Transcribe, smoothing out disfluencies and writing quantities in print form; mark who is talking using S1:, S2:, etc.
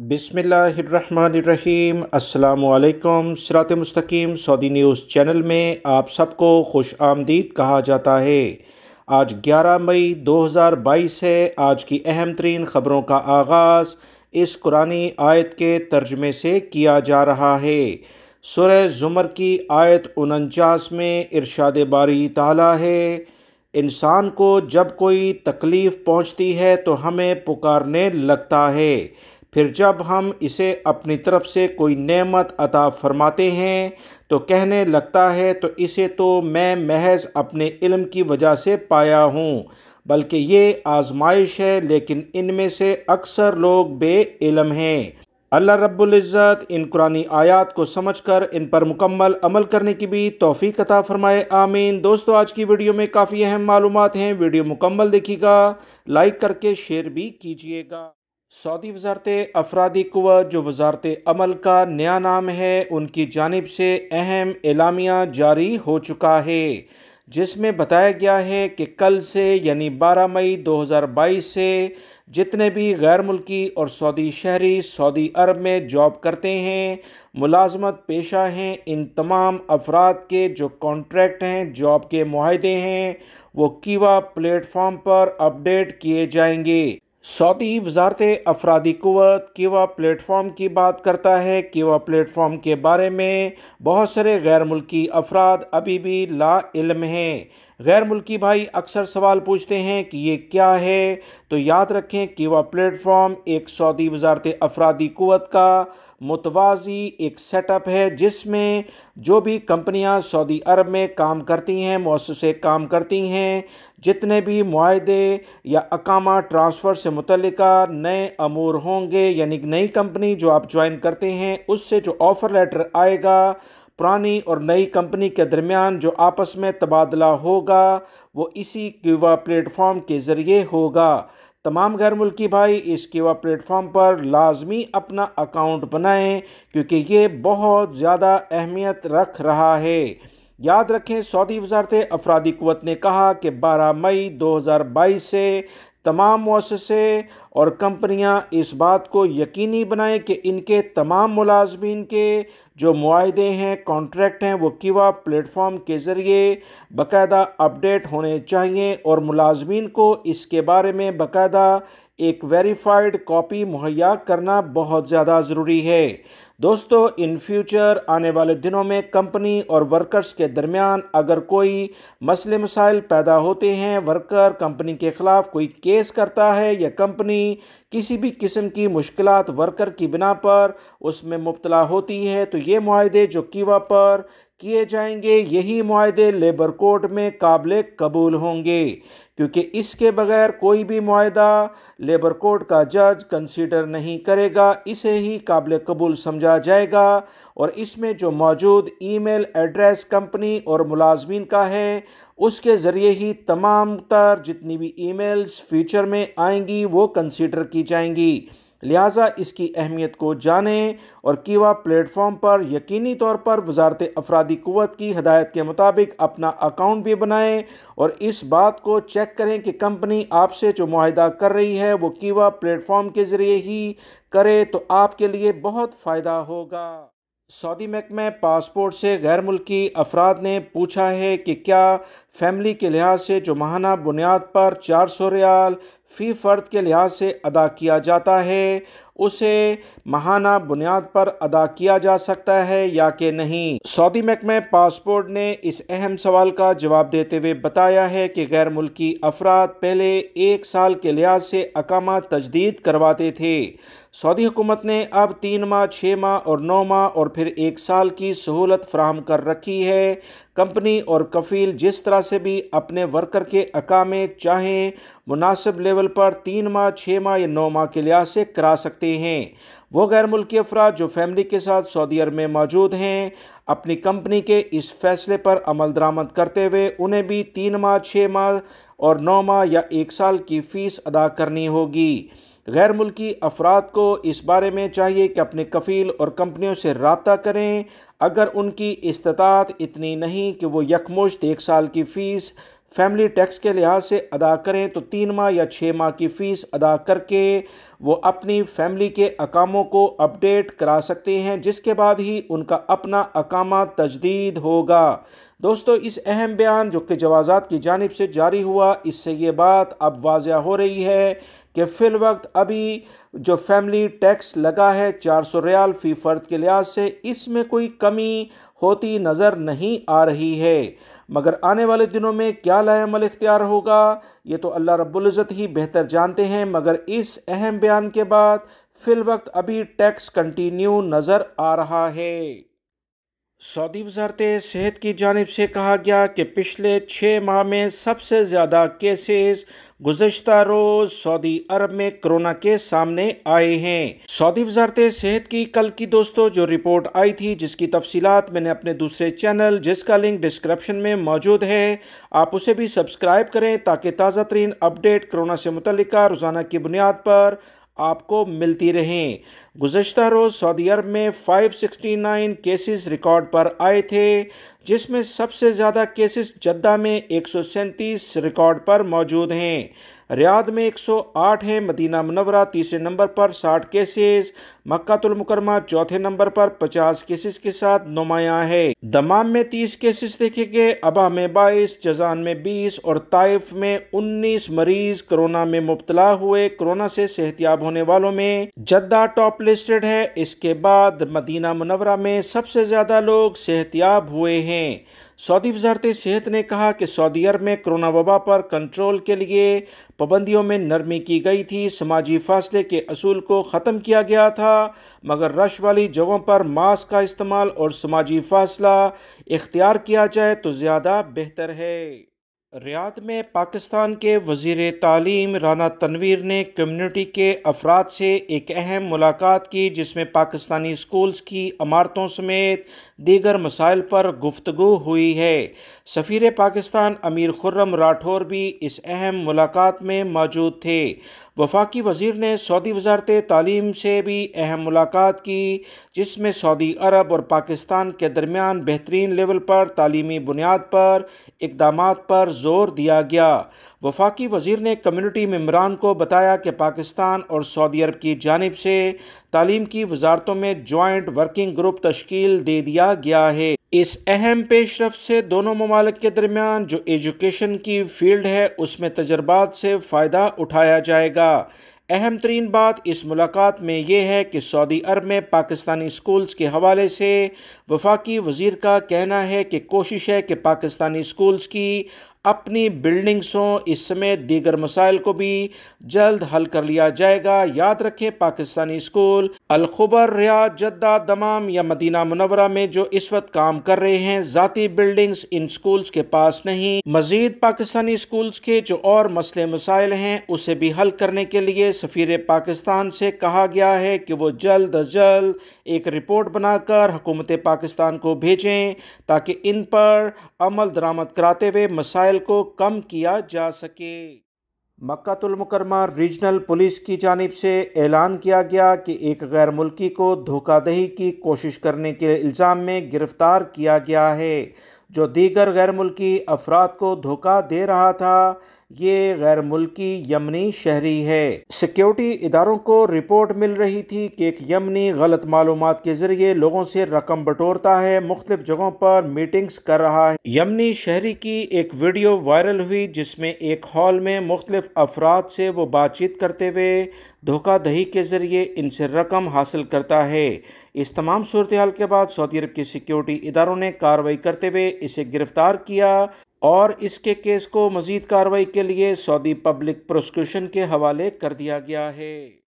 S1: बिस्मिल्लाहिर्रहमानिर्रहीम। अस्सलामुअलैकुम। सिरात मुस्तकीम सऊदी न्यूज़ चैनल में आप सबको खुश आमदीद कहा जाता है। आज 11 मई 2022 है। आज की अहम तरीन ख़बरों का आगाज़ इस कुरानी आयत के तर्जमे से किया जा रहा है। सूरह ज़ुमर की आयत 49 में इरशाद बारी ताला है, इंसान को जब कोई तकलीफ़ पहुँचती है तो हमें पुकारने लगता है, फिर जब हम इसे अपनी तरफ से कोई नेमत अता फरमाते हैं तो कहने लगता है तो इसे तो मैं महज अपने इल्म की वजह से पाया हूँ, बल्कि ये आजमाइश है, लेकिन इनमें से अक्सर लोग बेइल्म हैं। अल्लाह रब्बुल इज़्ज़त इन कुरानी आयात को समझकर इन पर मुकम्मल अमल करने की भी तौफीक अता फरमाए, आमीन। दोस्तों, आज की वीडियो में काफ़ी अहम मालूमात हैं, वीडियो मुकम्मल देखिएगा, लाइक करके शेयर भी कीजिएगा। सऊदी वज़ारत अफरादी क़ुव्वत, जो वज़ारत अमल का नया नाम है, उनकी जानिब से अहम एलामिया जारी हो चुका है, जिसमें बताया गया है कि कल से यानी 12 मई 2022 से जितने भी गैर मुल्की और सऊदी शहरी सऊदी अरब में जॉब करते हैं, मुलाजमत पेशा हैं, इन तमाम अफराद के जो कॉन्ट्रैक्ट हैं, जॉब के मुआहदे हैं, वो कीवा प्लेटफॉर्म पर अपडेट किए जाएंगे। सऊदी वज़ारत अफरादी क़ुव्वत कीवा प्लेटफॉर्म की बात करता है। कीवा प्लेटफॉर्म के बारे में बहुत सारे गैर मुल्की अफराद अभी भी ला इल्म हैं। गैर मुल्की भाई अक्सर सवाल पूछते हैं कि ये क्या है, तो याद रखें कीवा प्लेटफॉर्म एक सऊदी वज़ारत अफरादी क़ुव्वत का मुतवाज़ी एक सेटअप है, जिसमें जो भी कंपनियां सऊदी अरब में काम करती हैं, मुअस्ससे काम करती हैं, जितने भी मुआहदे या अकामा ट्रांसफ़र से मुतल्लिका नए अमूर होंगे, यानी नई कंपनी जो आप ज्वाइन करते हैं उससे जो ऑफ़र लेटर आएगा, पुरानी और नई कंपनी के दरमियान जो आपस में तबादला होगा, वो इसी कीवा प्लेटफॉर्म के ज़रिए होगा। तमाम गैर मुल्की भाई इस कीवा प्लेटफॉर्म पर लाजमी अपना अकाउंट बनाएं, क्योंकि ये बहुत ज़्यादा अहमियत रख रहा है। याद रखें, सऊदी वज़ारत अफरादी क़ुव्वत ने कहा कि 12 मई 2022 से तमाम मुअस्ससे और कंपनियां इस बात को यकीनी बनाएं कि इनके तमाम मुलाजमीन के जो मुआहदे हैं, कॉन्ट्रैक्ट हैं, वो कीवा प्लेटफॉर्म के ज़रिए बाकायदा अपडेट होने चाहिए और मुलाजमीन को इसके बारे में बाकायदा एक वेरीफाइड कॉपी मुहैया करना बहुत ज़्यादा ज़रूरी है। दोस्तों, इन फ्यूचर आने वाले दिनों में कंपनी और वर्कर्स के दरमियान अगर कोई मसले मसाइल पैदा होते हैं, वर्कर कंपनी के ख़िलाफ़ कोई केस करता है या कंपनी किसी भी किस्म की मुश्किलात वर्कर की बिना पर उसमें मुब्तला होती है, तो ये मुआहदे जो कीवा पर किए जाएंगे, यही मुआहदे लेबर कोर्ट में काबिल कबूल होंगे, क्योंकि इसके बगैर कोई भी मुआहदा लेबर कोर्ट का जज कंसीडर नहीं करेगा, इसे ही काबिल कबूल समझा जाएगा। और इसमें जो मौजूद ईमेल एड्रेस कंपनी और मुलाजमीन का है, उसके ज़रिए ही तमाम तर जितनी भी ईमेल्स फ्यूचर में आएंगी वो कंसीडर की जाएंगी। लिहाजा इसकी अहमियत को जानें और कीवा प्लेटफॉर्म पर यकीनी तौर पर वज़ारत अफरादी क़ुव्वत की हदायत के मुताबिक अपना अकाउंट भी बनाएं और इस बात को चेक करें कि कंपनी आपसे जो मुआहदा कर रही है वो कीवा प्लेटफॉर्म के ज़रिए ही करे, तो आपके लिए बहुत फ़ायदा होगा। सऊदी महकमा पासपोर्ट से गैर मुल्की अफराद ने पूछा है कि क्या फैमिली के लिहाज से जो माहाना बुनियाद पर 400 रियाल फ़ी फ़र्द के लिहाज से अदा किया जाता है, उसे माहाना बुनियाद पर अदा किया जा सकता है या कि नहीं। सऊदी महकमा पासपोर्ट ने इस अहम सवाल का जवाब देते हुए बताया है कि गैर मुल्की अफराद पहले 1 साल के लिहाज से अकामा तजदीद करवाते थे। सऊदी हुकूमत ने अब 3 माह, 6 माह और 9 माह और फिर 1 साल की सहूलत फराहम कर रखी है। कंपनी और कफ़ील जिस तरह से भी अपने वर्कर के अकामे चाहें मुनासिब लेवल पर 3 माह, 6 माह या 9 माह के लिहाज से करा सकते हैं। वो गैर मुल्की अफराद जो फैमिली के साथ सऊदी अरब में मौजूद हैं, अपनी कंपनी के इस फैसले पर अमल दरामद करते हुए उन्हें भी 3 माह, 6 माह और 9 माह या 1 साल की फ़ीस अदा करनी होगी। गैर मुल्की अफराद को इस बारे में चाहिए कि अपने कफ़ील और कंपनियों से रब्ता करें। अगर उनकी इस्तात इतनी नहीं कि वो यकमुश्त 1 साल की फ़ीस فیملی ٹیکس کے لحاظ سے ادا کریں تو 3 ماہ یا 6 ماہ کی فیس ادا کر کے وہ اپنی فیملی کے اقاموں کو اپڈیٹ کرا سکتے ہیں، جس کے بعد ہی ان کا اپنا اقامہ تجدید ہوگا۔ دوستو، اس اہم بیان جو کہ جوازات کی جانب سے جاری ہوا، اس سے یہ بات اب واضح ہو رہی ہے کہ فی الوقت ابھی جو فیملی ٹیکس لگا ہے 400 ریال فی فرد کے لحاظ سے، اس میں کوئی کمی ہوتی نظر نہیں آ رہی ہے، مگر آنے والے دنوں میں کیا لائحہ عمل اختیار ہوگا یہ تو اللہ رب العزت ہی بہتر جانتے ہیں، مگر اس اہم بیان کے بعد فی الوقت ابھی ٹیکس کنٹینیو نظر آ رہا ہے۔ سعودی وزارت صحت کی جانب سے کہا گیا کہ پچھلے 6 ماہ میں سب سے زیادہ کیسز گزشتہ روز سعودی عرب میں کرونا کے سامنے آئے ہیں۔ سعودی وزارت صحت کی کل کی دوستو جو رپورٹ آئی تھی، جس کی تفصیلات میں نے اپنے دوسرے چینل جس کا لنک ڈسکرپشن میں موجود ہے، آپ اسے بھی سبسکرائب کریں تاکہ تازہ ترین اپڈیٹ کرونا سے متعلقہ روزانہ کی بنیاد پر آپ کو ملتی رہیں۔ گزشتہ روز سعودی عرب میں 569 کیسز ریکارڈ پر آئے تھے، جس میں سب سے زیادہ کیسز جدہ میں 137 ریکارڈ پر موجود ہیں، ریاض میں 108 ہیں، مدینہ منورہ تیسرے نمبر پر 60 کیسز، مکہ المکرمہ چوتھے نمبر پر 50 کیسز کے ساتھ نمایاں ہے۔ دمام میں 30 کیسز دیکھے گئے، ابا میں 22، جازان میں 20 اور طائف میں 19 مریض کرونا میں مبتلا ہوئے۔ کرونا سے صحتیاب ہونے والوں میں جدہ ٹاپ لسٹڈ ہے، اس کے بعد مدینہ منورہ میں سب سے زیادہ لوگ صحتیاب ہوئے ہیں۔ سعودی وزارت صحت نے کہا کہ سعودی عرب میں کرونا وبا پر کنٹرول کے لیے پابندیوں میں نرمی کی گئی تھی، سماجی فاصلے کے اصول کو ختم کیا گیا تھا، مگر رش والی جگہوں پر ماسک کا استعمال اور سماجی فاصلہ اختیار کیا جائے تو زیادہ بہتر ہے۔ ریاض میں پاکستان کے وزیر تعلیم رانا تنویر نے کمیونٹی کے افراد سے ایک اہم ملاقات کی، جس میں پاکستانی اسکولز کی عمارتوں سمیت دیگر مسائل پر گفتگو ہوئی ہے۔ سفیر پاکستان امیر خرم راٹھور بھی اس اہم ملاقات میں موجود تھے۔ وفاقی وزیر نے سعودی وزارت تعلیم سے بھی اہم ملاقات کی، جس میں سعودی عرب اور پاکستان کے درمیان بہترین لیول پر تعلیمی بنیاد پر اقدامات پر زور دیا گیا۔ وفاقی وزیر نے کمیونٹی ممبران کو بتایا کہ پاکستان اور سعودی عرب کی جانب سے تعلیم کی وزارتوں میں جوائنٹ ورکنگ گروپ تشکیل دے دیا گیا ہے۔ اس اہم پیش رفت سے دونوں ممالک کے درمیان جو ایجوکیشن کی فیلڈ ہے، اس میں تجربات سے فائدہ اٹھایا جائے گا۔ اہم ترین بات اس ملاقات میں یہ ہے کہ سعودی عرب میں پاکستانی اسکولز کے حوالے سے وفاقی وزیر کا کہنا ہے کہ کوشش ہے کہ پاکستانی اسکولز کی اپنی بلڈنگز ہوں، اس سمیت دیگر مسائل کو بھی جلد حل کر لیا جائے گا۔ یاد رکھیں، پاکستانی اسکول الخبر ریاض، جدہ، دمام یا مدینہ منورہ میں جو اس وقت کام کر رہے ہیں، ذاتی بلڈنگز ان اسکولز کے پاس نہیں۔ مزید پاکستانی اسکولز کے جو اور مسئلے مسائل ہیں، اسے بھی حل کرنے کے لیے سفیر پاکستان سے کہا گیا ہے کہ وہ جلد از جلد ایک رپورٹ بنا کر حکومت پاکستان کو بھیجیں تاکہ ان پر عمل درآمد کراتے ہوئے مسائل کو کم کیا جا سکے۔ مکہ المکرمہ ریجنل پولیس کی جانب سے اعلان کیا گیا کہ ایک غیر ملکی کو دھوکہ دہی کی کوشش کرنے کے الزام میں گرفتار کیا گیا ہے، جو دیگر غیر ملکی افراد کو دھوکہ دے رہا تھا۔ یہ غیر ملکی یمنی شہری ہے۔ سیکیورٹی اداروں کو رپورٹ مل رہی تھی کہ ایک یمنی غلط معلومات کے ذریعے لوگوں سے رقم بٹورتا ہے، مختلف جگہوں پر میٹنگز کر رہا ہے۔ یمنی شہری کی ایک ویڈیو وائرل ہوئی، جس میں ایک ہال میں مختلف افراد سے وہ بات چیت کرتے ہوئے دھوکہ دہی کے ذریعے ان سے رقم حاصل کرتا ہے۔ اس تمام صورتحال کے بعد سعودی عرب کے سیکیورٹی اداروں نے کارروائی کرتے ہوئے اسے گرفتار کیا اور اس کے کیس کو مزید کارروائی کے لیے سعودی پبلک پروسیکیوشن کے حوالے کر دیا گیا ہے۔